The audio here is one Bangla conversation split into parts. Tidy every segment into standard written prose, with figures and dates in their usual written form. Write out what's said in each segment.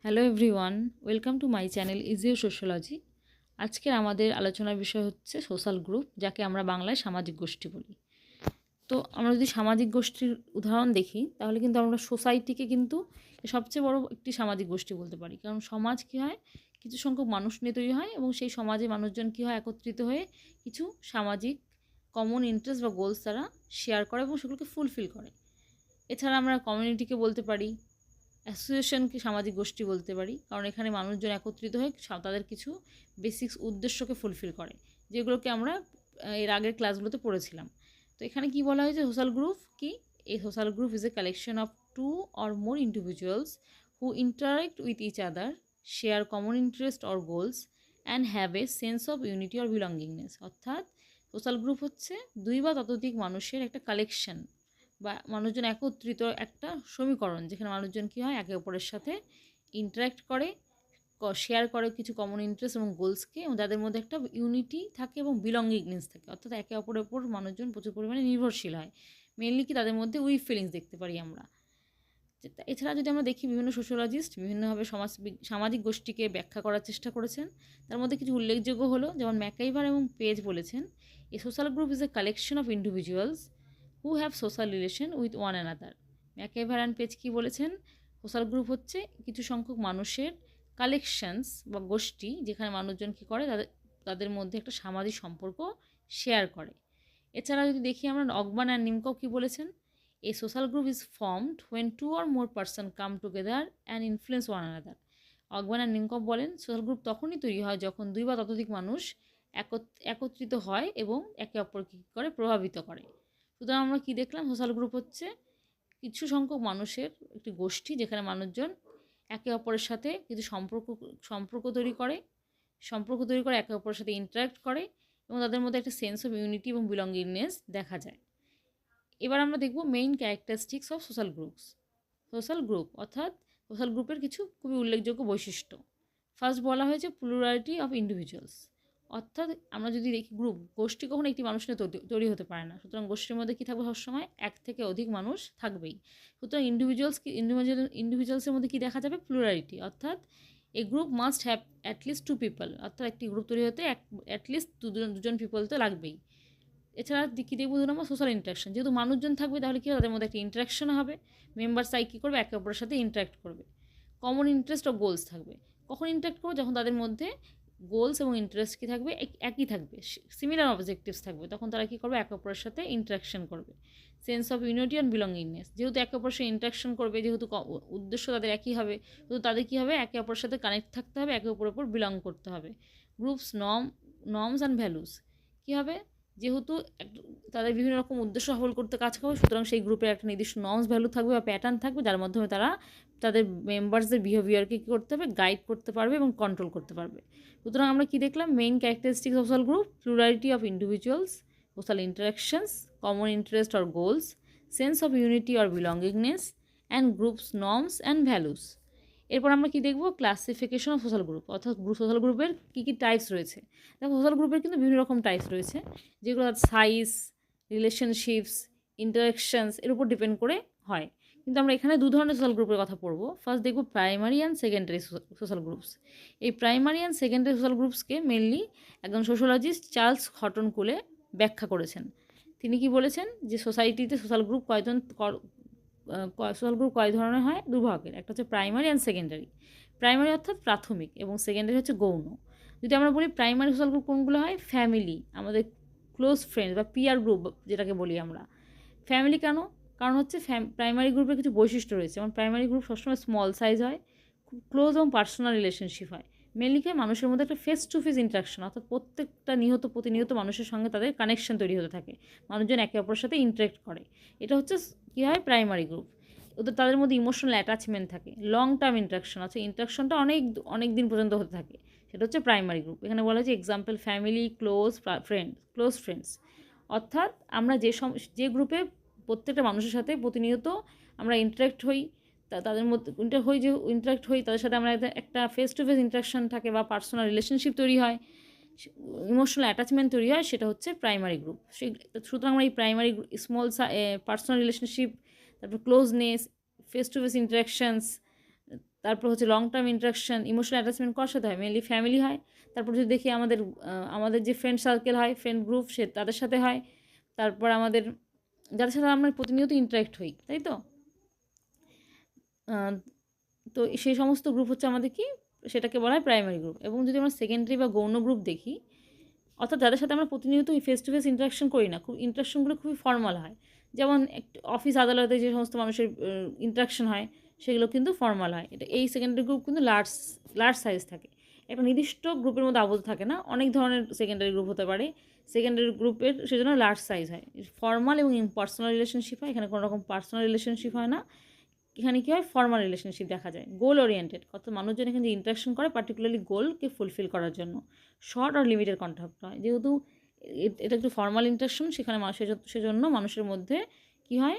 Hello everyone, welcome to my channel ইজিও সোশ্যোলজি। আজকের আমাদের আলোচনার বিষয় হচ্ছে সোশ্যাল গ্রুপ, যাকে আমরা বাংলায় সামাজিক গোষ্ঠী বলি। তো আমরা যদি সামাজিক গোষ্ঠীর উদাহরণ দেখি, তাহলে কিন্তু আমরা সোসাইটিকে কিন্তু সবচেয়ে বড় একটি সামাজিক গোষ্ঠী বলতে পারি। কারণ সমাজ কী হয়, কিছু সংখ্যক মানুষ নিয়ে তৈরি হয় এবং সেই সমাজে মানুষজন কী হয়, একত্রিত হয়ে কিছু সামাজিক কমন ইন্টারেস্ট বা গোলস তারা শেয়ার করে এবং সেগুলোকে ফুলফিল করে। এছাড়া আমরা কমিউনিটিকে বলতে পারি, অ্যাসোসিয়েশনকে সামাজিক গোষ্ঠী বলতে পারি, কারণ এখানে মানুষজন একত্রিত হয়ে তাদের কিছু বেসিক্স উদ্দেশ্যকে ফুলফিল করে, যেগুলোকে আমরা এর আগের ক্লাসগুলোতে পড়েছিলাম। তো এখানে কি বলা হয়েছে, সোশ্যাল গ্রুপ কি? এই social group is a collection of two or more individuals who interact with each other, share common interest or goals and have a sense of unity or belongingness. অর্থাৎ সোশ্যাল গ্রুপ হচ্ছে দুই বা ততোধিক মানুষের একটা কালেকশন বা মানুষজন একত্রিত একটা সমীকরণ, যেখানে মানুষজন কী হয়, একে অপরের সাথে ইন্টারাক্ট করে, শেয়ার করে কিছু কমন ইন্টারেস্ট এবং গোলসকে, এবং তাদের মধ্যে একটা ইউনিটি থাকে এবং বিলঙ্গিংনেস থাকে। অর্থাৎ একে অপরের ওপর মানুষজন প্রচুর পরিমাণে নির্ভরশীল হয়। মেনলি কি তাদের মধ্যে উই ফিলিংস দেখতে পারি আমরা। এছাড়া যদি আমরা দেখি, বিভিন্ন সোশ্যোলজিস্ট বিভিন্নভাবে সামাজিক গোষ্ঠীকে ব্যাখ্যা করার চেষ্টা করেছেন। তার মধ্যে কিছু উল্লেখযোগ্য হলো, যেমন ম্যাকাইভার এবং পেজ বলেছেন, a social group is a collection of individuals who have social relation with one another. MacIver and Page কী বলেছেন, সোশ্যাল গ্রুপ হচ্ছে কিছু সংখ্যক মানুষের কালেকশনস বা গোষ্ঠী, যেখানে মানুষজন কী করে, তাদের মধ্যে একটা সামাজিক সম্পর্ক শেয়ার করে। এছাড়া যদি দেখি আমরা, অগবান অ্যান্ড নিমকো কী বলেছেন, a social group is formed when two or more person come together and influence one another. Ogburn and Nimkoff বলেন, সোশ্যাল গ্রুপ তখনই তৈরি হয় যখন দুই বা ততোধিক মানুষ একত্রিত হয় এবং একে অপরকে কী করে, প্রভাবিত করে। সুতরাং আমরা কী দেখলাম, সোশ্যাল গ্রুপ হচ্ছে কিছু সংখ্যক মানুষের একটি গোষ্ঠী, যেখানে মানুষজন একে অপরের সাথে কিছু সম্পর্ক তৈরি করে একে অপরের সাথে ইন্টারাক্ট করে এবং তাদের মধ্যে একটা সেন্স অফ ইউনিটি এবং বিলঙ্গিংনেস দেখা যায়। এবার আমরা দেখব main characteristics of social group অর্থাৎ সোশ্যাল গ্রুপের কিছু খুবই উল্লেখযোগ্য বৈশিষ্ট্য। ফার্স্ট বলা হয়েছে প্লুরালিটি অফ ইন্ডিভিজুয়ালস। অর্থাৎ আমরা যদি দেখি, গোষ্ঠী কখনো একটি মানুষ নিয়ে তৈরি হতে পারে না। সুতরাং গোষ্ঠীর মধ্যে কী থাকবে, সবসময় এক থেকে অধিক মানুষ থাকবেই। সুতরাং ইন্ডিভিজুয়ালসের মধ্যে কী দেখা যাবে, প্লুরালিটি। অর্থাৎ a group must have at least two people. অর্থাৎ একটি গ্রুপ তৈরি হতে অ্যাটলিস্ট দুজন পিপল তো লাগবেই। এছাড়া কী দেখব, 2 নম্বর সোশ্যাল ইন্টারাকশন। যেহেতু মানুষজন থাকবে, তাহলে কী হবে, তাদের মধ্যে একটা ইন্টারাকশন হবে। মেম্বার সাই কী করবে, একে অপরের সাথে ইন্টারাক্ট করবে। কমন ইন্টারেস্ট ও গোলস থাকবে। কখন ইন্টারাক্ট করবে, যখন তাদের মধ্যে গোলস এবং ইন্টারেস্ট কী থাকবে, একই থাকবে, সিমিলার অবজেক্টিভস থাকবে, তখন তারা কী করবে, একে অপরের সাথে ইন্টারাকশন করবে। Sense of unity and belongingness. যেহেতু একে অপরের সাথে ইন্টারাকশন করবে, যেহেতু উদ্দেশ্য তাদের একই হবে, তো তাদের কী হবে, একে অপরের সাথে কানেক্ট থাকতে হবে, একে অপরের উপর বিলং করতে হবে। গ্রুপস নর্মস অ্যান্ড ভ্যালুস কী হবে, যেহেতু তাদের বিভিন্ন রকম উদ্দেশ্য সফল করতে কাজ করবে, সুতরাং সেই গ্রুপের একটা নির্দিষ্ট নর্মস ভ্যালু থাকবে বা প্যাটার্ন থাকবে, যার মাধ্যমে তারা তাদের মেম্বার্সদের বিহেভিয়ারকে কী করতে হবে, গাইড করতে পারবে এবং কন্ট্রোল করতে পারবে। সুতরাং আমরা কী দেখলাম, main characteristics of social group, plurality of individuals, social interactions, common interest or goals, sense of unity or belongingness and groups norms and values. এরপর আমরা কী দেখব, ক্লাসিফিকেশন অফ সোশ্যাল গ্রুপ। অর্থাৎ সোশ্যাল গ্রুপের কী কী টাইপস রয়েছে। দেখো, সোশ্যাল গ্রুপের কিন্তু বিভিন্ন রকম টাইপস রয়েছে, যেগুলো সাইজ, রিলেশনশিপস, ইন্টারাকশনস এর উপর ডিপেন্ড করে হয়। কিন্তু আমরা এখানে 2 ধরনের সোশ্যাল গ্রুপের কথা পড়বো। ফার্স্ট দেখব primary and secondary social groups. এই প্রাইমারি অ্যান্ড সেকেন্ডারি সোশ্যাল গ্রুপসকে মেনলি একজন সোশ্যোলজিস্ট চার্লস হটন কোলে ব্যাখ্যা করেছেন। তিনি কি বলেছেন, যে সোসাইটিতে সোশ্যাল গ্রুপ কয় ধরনের হয়, দুভাগের। একটা হচ্ছে প্রাইমারি অ্যান্ড সেকেন্ডারি। প্রাইমারি অর্থাৎ প্রাথমিক, এবং সেকেন্ডারি হচ্ছে গৌণ। যদি আমরা বলি প্রাইমারি সোশ্যাল গ্রুপ কোনগুলো হয়, ফ্যামিলি, আমাদের ক্লোজ ফ্রেন্ডস বা পিয়ার গ্রুপ যেটাকে বলি আমরা। ফ্যামিলি কেন, কারণ হচ্ছে প্রাইমারি গ্রুপের কিছু বৈশিষ্ট্য রয়েছে। যেমন প্রাইমারি গ্রুপ সবসময় স্মল সাইজ হয়, খুব ক্লোজ এবং পার্সোনাল রিলেশনশিপ হয়। মেনলি কি, মানুষের মধ্যে একটা ফেস টু ফেস ইন্টারাকশন, অর্থাৎ প্রতিনিয়ত মানুষের সঙ্গে তাদের কানেকশন তৈরি হতে থাকে, মানুষজন একে অপরের সাথে ইন্টারাক্ট করে। এটা হচ্ছে কী হয়, প্রাইমারি গ্রুপ। তাদের মধ্যে ইমোশনাল অ্যাটাচমেন্ট থাকে, লং টার্ম ইন্টারাকশন আছে, ইন্টারাকশনটা অনেক দিন পর্যন্ত হতে থাকে, সেটা হচ্ছে প্রাইমারি গ্রুপ। এখানে বলা হয়েছে এক্সাম্পল ফ্যামিলি, ক্লোজ ফ্রেন্ডস। অর্থাৎ আমরা যে গ্রুপে প্রত্যেকটা মানুষের সাথে প্রতিনিয়ত আমরা ইন্টারাক্ট হই, তাদের মধ্যে তাদের সাথে আমরা একটা ফেস টু ফেস ইন্টারাকশন থাকে বা পার্সোনাল রিলেশনশিপ তৈরি হয়, ইমোশনাল অ্যাটাচমেন্ট তৈরি হয়, সেটা হচ্ছে প্রাইমারি গ্রুপ। সুতরাং আমরা এই প্রাইমারি স্মল পার্সোনাল রিলেশনশিপ, তারপর closeness, face to face interactions, তারপর হচ্ছে long term interaction, emotional attachment কার সাথে হয়, মেনলি ফ্যামিলি হয়। তারপর যদি দেখি আমাদের যে ফ্রেন্ড সার্কেল হয়, ফ্রেন্ড গ্রুপ, সে তাদের সাথে হয়। তারপর আমাদের যাদের সাথে আমরা প্রতিনিয়ত ইন্টারাক্ট হই, তাই তো? তো সেই সমস্ত গ্রুপ হচ্ছে আমাদের কি, সেটাকে বলা হয় প্রাইমারি গ্রুপ। এবং যদি আমরা সেকেন্ডারি বা গৌণ গ্রুপ দেখি, অর্থাৎ যাদের সাথে আমরা প্রতিনিয়ত ফেস টু ফেস ইন্টারাকশন করি না, খুব ইন্টারাকশনগুলো খুবই ফর্মাল হয়। যেমন একটু অফিস আদালতে যে সমস্ত মানুষের ইন্টারাকশন হয়, সেগুলো কিন্তু ফর্মাল হয়। এই সেকেন্ডারি গ্রুপ কিন্তু লার্জ সাইজ থাকে, একটা নির্দিষ্ট গ্রুপের মধ্যে আবদ্ধ থাকে না, অনেক ধরনের সেকেন্ডারি গ্রুপ হতে পারে। সেকেন্ডারি গ্রুপের সেজন্য লার্জ সাইজ হয়, ফর্মাল এবং ইম্পার্সোনাল রিলেশনশিপ হয়। এখানে কোনো রকম পার্সোনাল রিলেশনশিপ হয় না, এখানে কী হয়, ফর্মাল রিলেশনশিপ দেখা যায়। গোল ওরিয়েন্টেড, অর্থাৎ মানুষজন এখানে যে ইন্টারাকশন করে পার্টিকুলারলি গোলকে ফুলফিল করার জন্য। শর্ট আর লিমিটেড কন্ট্যাক্ট হয়, যেহেতু এটা একটু ফর্মাল ইন্টারাকশন, সেখানে সেজন্য মানুষের মধ্যে কী হয়,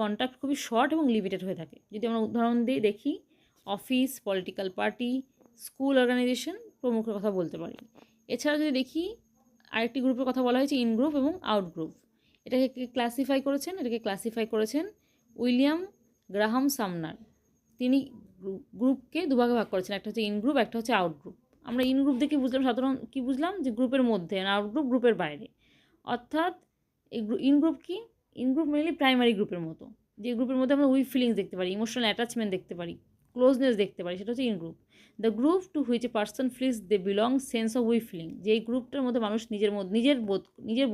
কন্ট্যাক্ট খুবই শর্ট এবং লিমিটেড হয়ে থাকে। যদি আমরা উদাহরণ দিয়ে দেখি, office, political party, school organization প্রমুখের কথা বলতে পারি। এছাড়া যদি দেখি, আরেকটি গ্রুপের কথা বলা হয়েছে ইন গ্রুপ এবং আউট গ্রুপ। এটাকে ক্লাসিফাই করেছেন উইলিয়াম গ্রাহাম সামনার। তিনি গ্রুপকে দুভাগে ভাগ করেছেন, একটা হচ্ছে ইন গ্রুপ, একটা হচ্ছে আউট গ্রুপ। আমরা ইন গ্রুপ দেখে বুঝলাম, সাধারণ কী বুঝলাম, যে গ্রুপের মধ্যে, আর আউট গ্রুপ গ্রুপের বাইরে। অর্থাৎ এই ইন গ্রুপ কি, ইন গ্রুপ মেনলি প্রাইমারি গ্রুপের মতো, যে গ্রুপের মধ্যে আমরা উইক ফিলিংস দেখতে পারি, ইমোশনাল অ্যাটাচমেন্ট দেখতে পারি, ক্লোজনেস দেখতে পারি, সেটা হচ্ছে in group. The group to which a person feels they belong sense of we feeling, যে এই গ্রুপটার মধ্যে মানুষ নিজের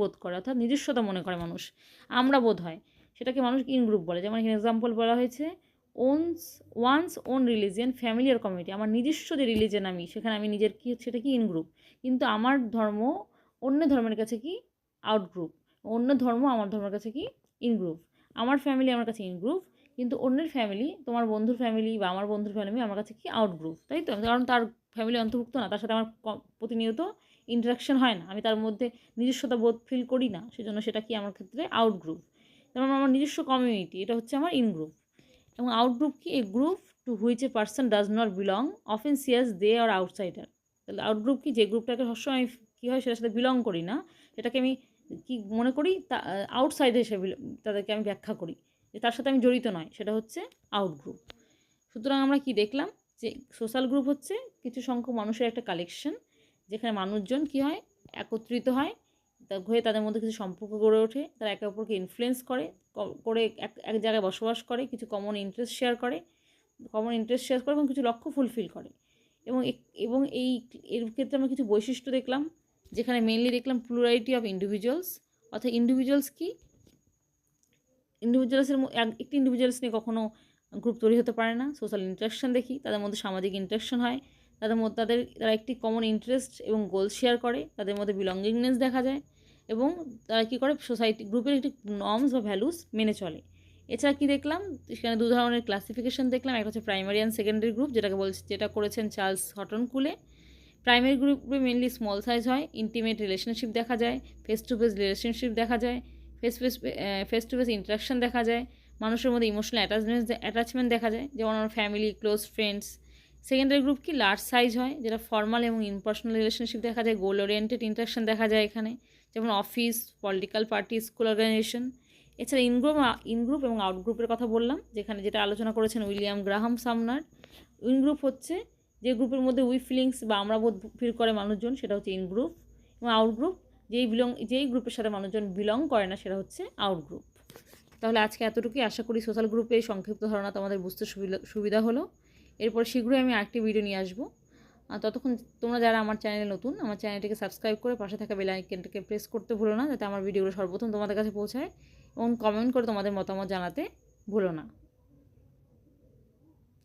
বোধ করে, অর্থাৎ নিজস্বতা মনে করে মানুষ, আমরা বোধ হয়, সেটাকে মানুষ ইন গ্রুপ বলে। যেমন এখানে এক্সাম্পল বলা হয়েছে, ওয়ান্স ওন রিলিজিয়ান, ফ্যামিলি আর কমিউনিটি। আমার নিজস্ব যে রিলিজিয়ান, সেখানে আমি নিজের কি, সেটা কি ইন গ্রুপ। কিন্তু আমার ধর্ম অন্য ধর্মের কাছে কি, আউট গ্রুপ। অন্য ধর্ম আমার ধর্মের কাছে কি, ইন গ্রুপ। আমার ফ্যামিলি আমার কাছে ইন গ্রুপ, কিন্তু অন্যের ফ্যামিলি, তোমার বন্ধুর ফ্যামিলি বা আমার বন্ধুর ফ্যামিলি আমার কাছে কি, আউট গ্রুপ, তাই তো? কারণ তার ফ্যামিলি অন্তর্ভুক্ত না, তার সাথে আমার প্রতিনিয়ত ইন্টারাকশন হয় না, আমি তার মধ্যে নিজস্বতা বোধ ফিল করি না, সেজন্য সেটা কি আমার ক্ষেত্রে আউট গ্রুপ। যেমন আমার নিজস্ব কমিউনিটি, এটা হচ্ছে আমার ইন গ্রুপ। এবং আউট গ্রুপ কি, a group to which a person does not belong often সিয়াস দে আর আউটসাইডার। তাহলে আউট গ্রুপ কি, যে গ্রুপটাকে সবসময় আমি কী হয়, সেটার সাথে বিলং করি না, সেটাকে আমি কি মনে করি, আউটসাইডার হিসেবে তাদেরকে আমি ব্যাখ্যা করি, যে তার সাথে আমি জড়িত নয়, সেটা হচ্ছে আউট গ্রুপ। সুতরাং আমরা কি দেখলাম, যে সোশ্যাল গ্রুপ হচ্ছে কিছু সংখ্যক মানুষের একটা কালেকশন, যেখানে মানুষজন কি হয়, একত্রিত হয়, হয়ে তাদের মধ্যে কিছু সম্পর্ক গড়ে ওঠে, তারা একে অপরকে ইনফ্লুয়েন্স করে এক জায়গায় বসবাস করে, কিছু কমন ইন্টারেস্ট শেয়ার করে এবং কিছু লক্ষ্য ফুলফিল করে। এবং এর ক্ষেত্রে আমরা কিছু বৈশিষ্ট্য দেখলাম, যেখানে মেনলি দেখলাম প্লুরালিটি অফ ইন্ডিভিজুয়ালস। অর্থাৎ ইন্ডিভিজুয়ালস কি, একটি ইন্ডিভিজুয়ালস নিয়ে কখনো গ্রুপ তৈরি হতে পারে না। সোশ্যাল ইন্টারাকশন দেখি, তাদের মধ্যে সামাজিক ইন্টারাকশন হয়, তারা একটি কমন ইন্টারেস্ট এবং গোল শেয়ার করে, তাদের মধ্যে বিলঙ্গিংনেস দেখা যায়, এবং তারা কী করে, সোসাইটি গ্রুপের একটি নর্মস বা ভ্যালুস মেনে চলে। এছাড়া কী দেখলাম, সেখানে দু ধরনের ক্লাসিফিকেশন দেখলাম, একটা হচ্ছে প্রাইমারি অ্যান্ড সেকেন্ডারি গ্রুপ, যেটা করেছেন চার্লস হটন কুলে। প্রাইমারি গ্রুপে মেনলি স্মল সাইজ হয়, ইন্টিমেট রিলেশনশিপ দেখা যায়, ফেস টু ফেস রিলেশনশিপ দেখা যায়, ফেস টু ফেস ইন্টারাকশন দেখা যায়, মানুষের মধ্যে ইমোশনাল অ্যাটাচমেন্ট দেখা যায়, যেমন আমার family, close friends. Secondary group কি, লার্জ সাইজ হয়, যেটা ফর্মাল এবং ইম্পার্সোনাল রিলেশনশিপ দেখা যায়, গোল ওরিয়েন্টেড ইন্টারাকশন দেখা যায় এখানে, যেমন office, political party, school organisation. এছাড়া ইন গ্রুপ এবং আউট গ্রুপের কথা বললাম, যেটা আলোচনা করেছেন William Graham Sumner. In group হচ্ছে যে গ্রুপের মধ্যে উই ফিলিংস বা আমরা বোধ ফিল করে মানুষজন, সেটা হচ্ছে ইন গ্রুপ। এবং আউট গ্রুপ যেই গ্রুপের সাথে মানুষজন বিলং করে না, সেটা হচ্ছে আউট গ্রুপ। তাহলে আজকে এতটুকুই, আশা করি সোশ্যাল গ্রুপের সংক্ষিপ্ত ধারণা তোমাদের বুঝতে সুবিধা হলো। এরপর শীঘ্রই আমি আরেকটি ভিডিও নিয়ে আসবো। ততক্ষণ তোমরা যারা আমার চ্যানেলে নতুন, আমার চ্যানেলটিকে সাবস্ক্রাইব করে পাশে থাকা বেল আইকনটাকে প্রেস করতে ভুলো না, যাতে আমার ভিডিওগুলো সর্বপ্রথম তোমাদের কাছে পৌঁছায়, এবং কমেন্ট করে তোমাদের মতামত জানাতে ভুলো না।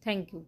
Thank you.